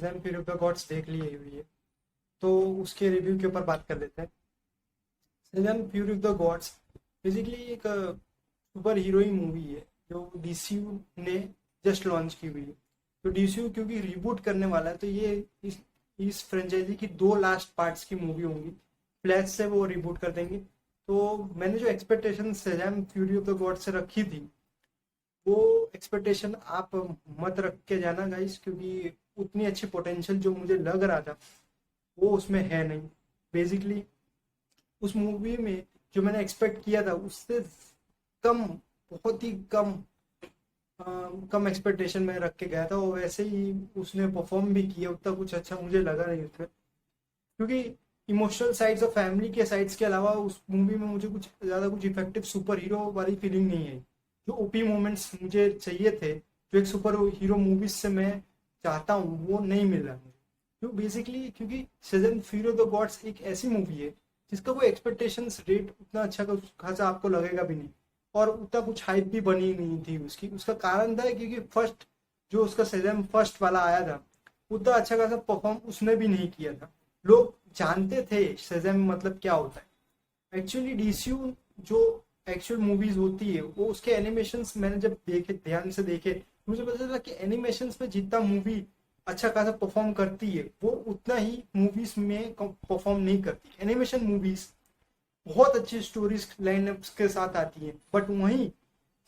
Shazam fury of the gods देख ली हुई है, तो उसके रिव्यू के ऊपर बात कर लेते हैं। Shazam fury of the gods basically एक सुपर हीरोइन मूवी है जो डीसीयू ने जस्ट लॉन्च की हुई है। तो डीसीयू क्योंकि रिबूट करने वाला है, तो ये इस फ्रेंचाइजी की 2 लास्ट पार्ट्स की मूवी होंगी। फ्लैश से वो रिबूट कर देंगे। तो मैंने जो expectation Shazam fury of the God से रखी थी, वो एक्सपेक्टेशन आप मत रख के जाना गाइस, क्योंकि उतनी अच्छी पोटेंशियल जो मुझे लग रहा था वो उसमें है नहीं। बेसिकली उस मूवी में जो मैंने एक्सपेक्ट किया था उससे कम, बहुत ही कम कम एक्सपेक्टेशन में रख के गया था, और वैसे ही उसने परफॉर्म भी किया। उतना कुछ अच्छा मुझे लगा नहीं उसमें, क्योंकि इमोशनल साइड्स और फैमिली के साइड्स के अलावा उस मूवी में मुझे कुछ ज़्यादा कुछ इफेक्टिव सुपर हीरो वाली फीलिंग नहीं है। जो ओपी मोमेंट्स मुझे चाहिए थे, जो एक सुपर हीरो मूवीज से मैं चाहता हूँ, वो नहीं मिल रहा मुझे। तो बेसिकली क्योंकि Shazam fury of the gods एक ऐसी मूवी है जिसका कोई एक्सपेक्टेशंस रेट उतना अच्छा खासा आपको लगेगा भी नहीं, और उतना कुछ हाइप भी बनी नहीं थी उसकी। उसका कारण था क्योंकि फर्स्ट जो उसका शज़ैम फर्स्ट वाला आया था, उतना अच्छा खासा परफॉर्म उसने भी नहीं किया था। लोग जानते थे शज़ैम मतलब क्या होता है। एक्चुअली डीसीयू जो एक्चुअल मूवीज होती है, वो उसके एनिमेशंस मैंने जब देखे, ध्यान से देखे, मुझे पता चला कि एनिमेशंस में जितना मूवी अच्छा खासा परफॉर्म करती है, वो उतना ही मूवीज में परफॉर्म नहीं करती। एनिमेशन मूवीज बहुत अच्छी स्टोरीज लाइनअप्स के साथ आती है, बट वहीं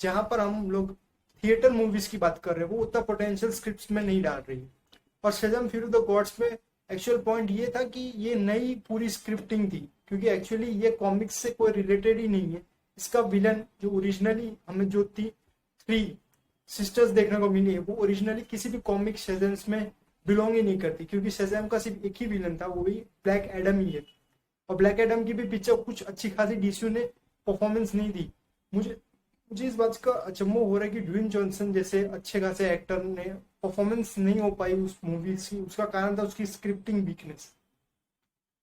जहां पर हम लोग थिएटर मूवीज की बात कर रहे हैं, वो उतना पोटेंशियल स्क्रिप्ट्स में नहीं डाल रही है। और शज़म फ्यूरी द गॉड्स में एक्चुअल पॉइंट ये था कि ये नई पूरी स्क्रिप्टिंग थी, क्योंकि एक्चुअली ये कॉमिक्स से कोई रिलेटेड ही नहीं है। इसका विलन जो ओरिजिनली हमें जो 3 सिस्टर्स देखने को मिली है, वो ओरिजिनली किसी भी कॉमिक शज़ैम्स में बिलोंग ही नहीं करती, क्योंकि शज़ैम का सिर्फ एक ही विलन था, वो भी ब्लैक एडम ही है। और ब्लैक एडम की भी पिक्चर कुछ अच्छी खासी डीसीयू ने परफॉर्मेंस नहीं दी। मुझे मुझे इस बात का अचंभव हो रहा है कि ड्वेन जॉनसन जैसे अच्छे खासे एक्टर ने परफॉर्मेंस नहीं हो पाई उस मूवी की। उसका कारण था उसकी स्क्रिप्टिंग वीकनेस,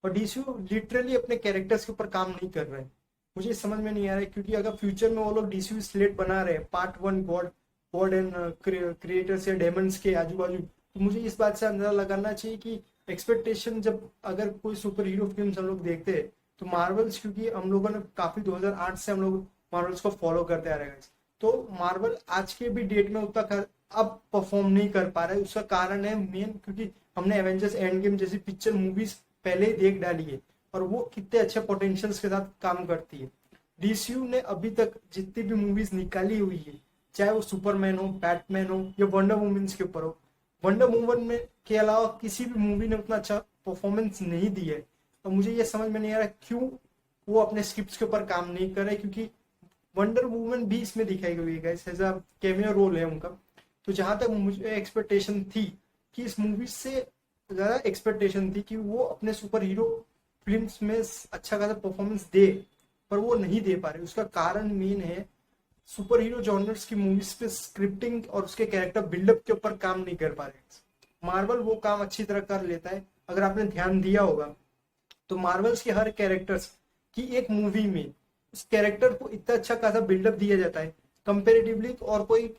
और डीसीयू लिटरली अपने कैरेक्टर्स के ऊपर काम नहीं कर रहे हैं। मुझे समझ में नहीं आ रहा है, क्योंकि अगर फ्यूचर में वो लोग डीसीयू स्लेट बना रहे हैं part 1 God God and creators या डेमंस के आजू बाजू, तो मुझे इस बात से अंदाजा लगाना चाहिए कि एक्सपेक्टेशन, जब अगर कोई सुपर हीरो फिल्म हम लोग देखते हैं, तो मार्वल्स, क्योंकि हम लोगों ने काफी 2008 से हम लोग मार्वल्स को फॉलो करते आ रहे हैं, तो मार्वल आज के भी डेट में उतना अब परफॉर्म नहीं कर पा रहा है। उसका कारण है मेन, क्योंकि हमने एवेंजर्स एंड गेम जैसी पिक्चर मूवीज पहले ही देख डाली है, और वो कितने अच्छे पोटेंशियल्स के साथ काम करती है। डीसीयू ने अभी तक जितनी भी मूवीज निकाली हुई है, चाहे वो सुपरमैन हो, बैटमैन हो, या वंडर वुमेन्स के ऊपर हो, वंडर वुमन में के अलावा किसी भी मूवी ने उतना अच्छा परफॉर्मेंस नहीं दिया है। और मुझे ये समझ में नहीं आ रहा क्यों वो अपने स्क्रिप्ट्स के ऊपर काम नहीं कर रहे, क्योंकि वंडर वुमन भी इसमें दिखाई गई है guys, as a cameo role है उनका। तो जहां तक मुझे एक्सपेक्टेशन थी कि इस मूवी से ज्यादा एक्सपेक्टेशन थी कि वो अपने सुपर हीरो फिल्म्स में अच्छा खासा परफॉर्मेंस दे, पर वो नहीं दे पा रहे। उसका कारण मेन है सुपर हीरो जॉनर्स की मूवीज पे स्क्रिप्टिंग और उसके कैरेक्टर बिल्डअप के ऊपर काम नहीं कर पा रहे। मार्वल वो काम अच्छी तरह कर लेता है। अगर आपने ध्यान दिया होगा तो मार्वल्स के हर कैरेक्टर्स की एक मूवी में उस कैरेक्टर को इतना अच्छा खासा बिल्डअप दिया जाता है कंपेरेटिवली, और कोई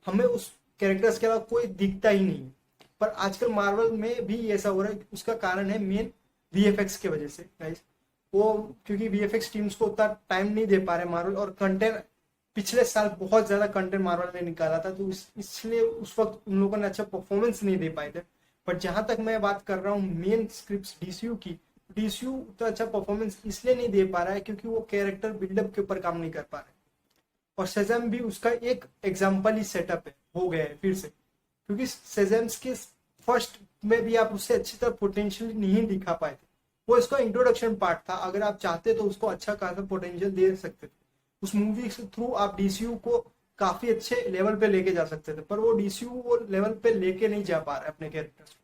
हमें उस कैरेक्टर्स के अलावा कोई दिखता ही नहीं। पर आजकल मार्वल में भी ऐसा हो रहा है। उसका कारण है मेन वीएफएक्स की वजह से गाइस। वो क्योंकि वीएफएक्स टीम्स को उतना टाइम नहीं दे पा रहे मार्वल, और कंटेंट पिछले साल बहुत ज्यादा कंटेंट मार्वल ने निकाला था, तो इसलिए उस वक्त उन लोगों ने अच्छा परफॉर्मेंस नहीं दे पाए थे। बट जहां तक मैं बात कर रहा हूँ मेन स्क्रिप्ट डीसीयू की, डीसीयू उतना अच्छा परफॉर्मेंस इसलिए नहीं दे पा रहा है क्योंकि वो कैरेक्टर बिल्डअप के ऊपर काम नहीं कर पा रहा है। और शेज़ैम भी उसका एक एग्जाम्पल ही सेटअप है, हो गया है फिर से, क्योंकि शेज़ैम्स के फर्स्ट में भी आप उससे अच्छी तरह पोटेंशियल नहीं दिखा पाए थे। वो इसका इंट्रोडक्शन पार्ट था, अगर आप चाहते तो उसको अच्छा खासा पोटेंशियल दे सकते थे। उस मूवी के थ्रू आप डीसीयू को काफी अच्छे लेवल पे लेके जा सकते थे, पर वो डीसीयू वो लेवल पे लेके नहीं जा पा रहा है अपने कैरेक्टर्स।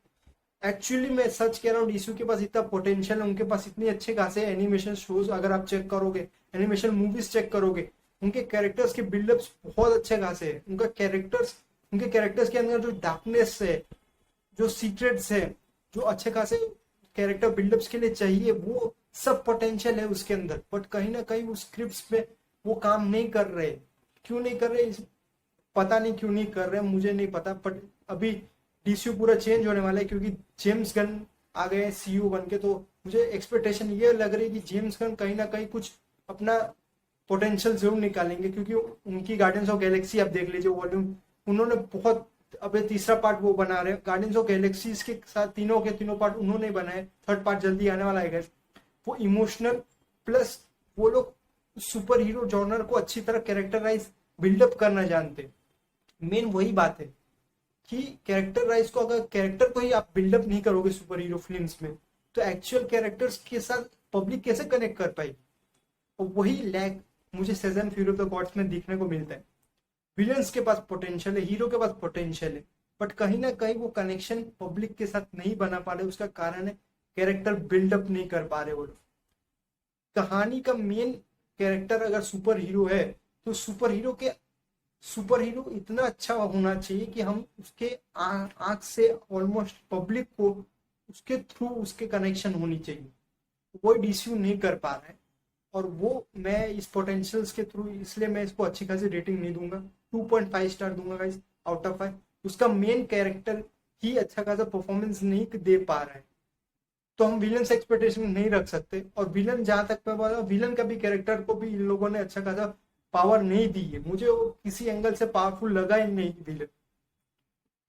एक्चुअली मैं सच कह रहा हूँ, डीसीयू के पास इतना पोटेंशियल है, उनके पास इतने अच्छे खासे एनिमेशन शोज अगर आप चेक करोगे, एनिमेशन मूवीज चेक करोगे, उनके कैरेक्टर्स के बिल्डअप्स बहुत अच्छे खासे है। उनके कैरेक्टर्स के अंदर जो डार्कनेस है, जो सीक्रेट्स है, जो अच्छे खासे कैरेक्टर बिल्डअप्स के लिए चाहिए, वो सब पोटेंशियल है उसके अंदर। बट कहीं ना कहीं वो स्क्रिप्ट्स पे वो काम नहीं कर रहे। क्यों नहीं कर रहे, पता नहीं क्यों नहीं कर रहे, मुझे नहीं पता। बट अभी डीसीयू पूरा चेंज होने वाला है, क्योंकि जेम्स गन आ गए हैं सीयू बन के। तो मुझे एक्सपेक्टेशन ये लग रही है कि जेम्स गन कहीं ना कहीं कुछ अपना पोटेंशियल जरूर निकालेंगे, क्योंकि उनकी गार्डियंस ऑफ गैलेक्सी आप देख लीजिए वॉल्यूम, उन्होंने बहुत, अब ये तीसरा पार्ट वो बना रहे हैं गार्डियंस ऑफ गैलेक्सीज के साथ, तीनों के तीनों पार्ट उन्होंने बनाए, थर्ड पार्ट जल्दी आने वाला है। वो इमोशनल प्लस वो लोग सुपर हीरो जॉनर को अच्छी तरह कैरेक्टराइज बिल्डअप करना जानते हैं। मेन वही बात है कि कैरेक्टराइज को, अगर कैरेक्टर को ही आप बिल्डअप नहीं करोगे सुपर हीरो फिल्म्स में, तो एक्चुअल कैरेक्टर्स के साथ पब्लिक कैसे कनेक्ट कर पाएगी। और वही लैग मुझे Schezwan fury of the gods में देखने को मिलता है। विलन्स के पास पोटेंशियल है, हीरो के पास पोटेंशियल है, बट कहीं ना कहीं वो कनेक्शन पब्लिक के साथ नहीं बना पा रहे। उसका कारण है कैरेक्टर बिल्डअप नहीं कर पा रहे वो लोग। कहानी का मेन कैरेक्टर अगर सुपर हीरो है, तो सुपर हीरो इतना अच्छा होना चाहिए कि हम उसके आंख से ऑलमोस्ट पब्लिक को उसके थ्रू उसके कनेक्शन होनी चाहिए। वो डीसीयू नहीं कर पा रहा है, और वो मैं इस पोटेंशियल्स के थ्रू, इसलिए मैं इसको अच्छी खासी रेटिंग नहीं दूंगा, 2.5 स्टार दूंगा गाइस आउट ऑफ 5। उसका मेन कैरेक्टर ही अच्छा खासा परफॉर्मेंस नहीं दे पा रहा है, तो हम विलन से एक्सपेक्टेशन नहीं रख सकते। और विलन, जहां तक मैं बोला, विलन का भी कैरेक्टर को भी इन लोगों ने अच्छा खासा पावर नहीं दी है। मुझे वो किसी एंगल से पावरफुल लगा ही नहीं विलन।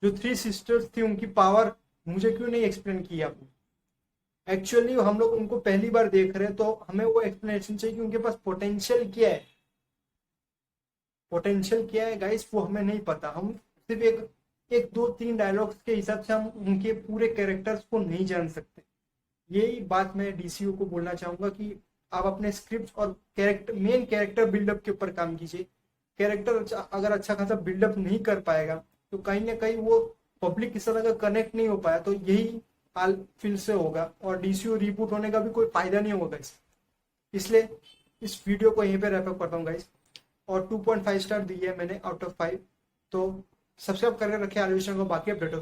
जो 3 सिस्टर्स थी उनकी पावर मुझे क्यों नहीं एक्सप्लेन किया आपने। एक्चुअली हम लोग उनको पहली बार देख रहे हैं, तो हमें वो एक्सप्लेनेशन चाहिए कि उनके पास पोटेंशियल क्या है। पोटेंशियल क्या है गाइस, वो हमें नहीं पता। हम सिर्फ एक दो तीन डायलॉग्स के हिसाब से हम उनके पूरे कैरेक्टर्स को नहीं जान सकते। यही बात मैं डीसीयू को बोलना चाहूंगा कि आप अपने स्क्रिप्ट और मेन कैरेक्टर बिल्डअप के ऊपर काम कीजिए। कैरेक्टर अगर अच्छा खासा बिल्डअप नहीं कर पाएगा, तो कहीं ना कहीं वो पब्लिक के साथ अगर कनेक्ट नहीं हो पाया, तो यही हाल फिर से होगा, और डीसीयू रिबूट होने का भी कोई फायदा नहीं होगा इसलिए इस वीडियो को यहीं पे रैप अप करता हूँ गाइस। और 2.5 स्टार दिए है मैंने आउट ऑफ 5। तो सब्सक्राइब करके रखे आलोचना को, बाकी अपडेट